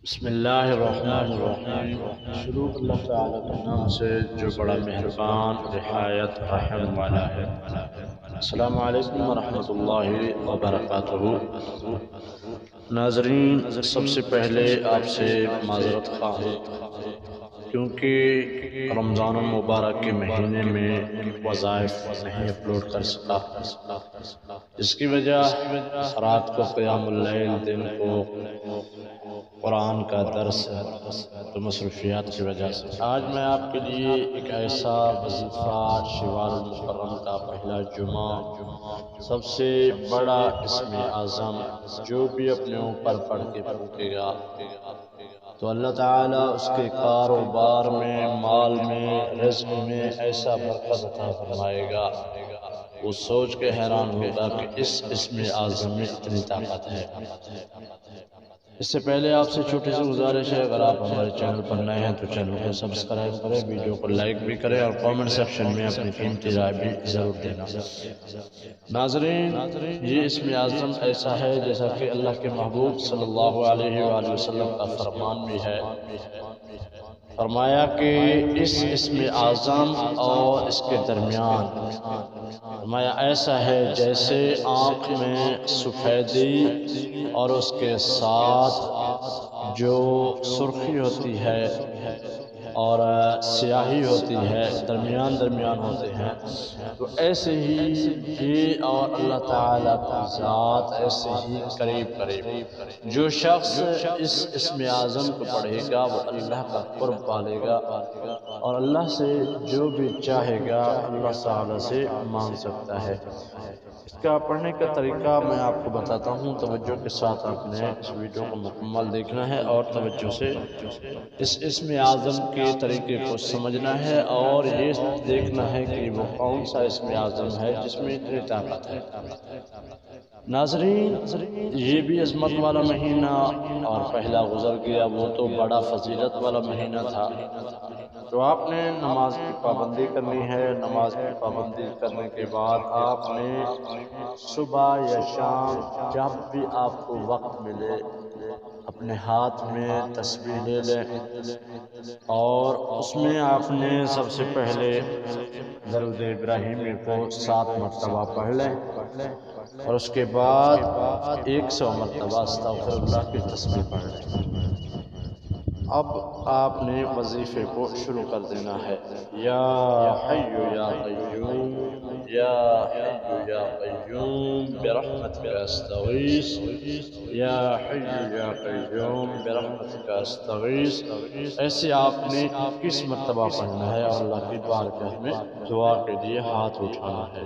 بسم اللہ الرحمن الرحیم۔ شروع اللہ تعالیٰ کے نام سے جو بڑا مہربان رحایت رحم والا ہے۔ السلام علیکم ورحمۃ اللہ وبرکاتہ۔ ناظرین، سب سے پہلے آپ سے معذرت خواہ ہوں کیونکہ رمضان المبارک کے مہینے میں وظائف نہیں اپلوڈ کر سکا۔ اس کی وجہ رات کو قیام اللیل، دن کو قرآن کا درس ہے، تو مصروفیات کی وجہ سے آج میں آپ کے لیے ایک ایسا وظیفہ شوال المکرم کا پہلا جمعہ، سب سے بڑا اسم اعظم جو بھی اپنے اوپر پڑھ کے پھونکے گا تو اللہ تعالیٰ اس کے کاروبار میں، مال میں، رزق میں ایسا برکت عطا فرمائے گا، وہ سوچ کے حیران ہوگا کہ اس اسم اعظم میں اتنی طاقت ہے۔ اس سے پہلے آپ سے چھوٹی سی گزارش ہے، اگر آپ ہمارے چینل پر نئے ہیں تو چینل کو سبسکرائب کریں، ویڈیو کو لائک بھی کریں اور کامنٹ سیکشن میں اپنی قیمتی رائے بھی ضرور دینا۔ ناظرین، یہ اسم اعظم ایسا ہے جیسا کہ اللہ کے محبوب صلی اللہ علیہ وآلہ وسلم کا فرمان بھی ہے۔ فرمایا کہ اس اسم اعظم اور اس کے درمیان فرمایا ایسا ہے جیسے آنکھ میں سفیدی اور اس کے ساتھ جو سرخی ہوتی ہے اور سیاہی ہوتی ہے، درمیان ہوتے ہیں، تو ایسے ہی یہ اور اللہ تعالیٰ کی ذات ایسے ہی قریب جو شخص اس اسم اعظم کو پڑھے گا وہ اللہ کا قرب پالے گا اور اللہ سے جو بھی چاہے گا اللہ تعالیٰ سے مانگ سکتا ہے۔ اس کا پڑھنے کا طریقہ میں آپ کو بتاتا ہوں، توجہ کے ساتھ آپ نے اس ویڈیو کو مکمل دیکھنا ہے اور توجہ سے اس اسم اعظم کے طریقے کو سمجھنا ہے اور یہ دیکھنا ہے کہ وہ کون سا اسم اعظم ہے جس میں اتنی طاقت ہے۔ ناظرین، یہ بھی عظمت والا مہینہ اور پہلا گزر گیا، وہ تو بڑا فضیلت والا مہینہ تھا۔ تو آپ نے نماز کی پابندی کرنی ہے۔ نماز کی پابندی کرنے کے بعد آپ نے صبح یا شام جب بھی آپ کو وقت ملے اپنے ہاتھ میں تسبیح لے لیں اور اس میں آپ نے سب سے پہلے درود ابراہیمی کو 7 مرتبہ پڑھ لیں اور اس کے بعد 100 مرتبہ استغفر اللہ کی تسبیح پڑھ لیں۔ اب آپ نے وظیفے کو شروع کر دینا ہے۔ یا حی یا قیوم، یا حی یا قیوم برحمتک استغیث، یا حی یا قیوم برحمتک استغیث، ایسے آپ نے 21 مرتبہ پڑھنا ہے اور اللہ کی بارگاہ میں دعا کے لیے ہاتھ اٹھانا ہے۔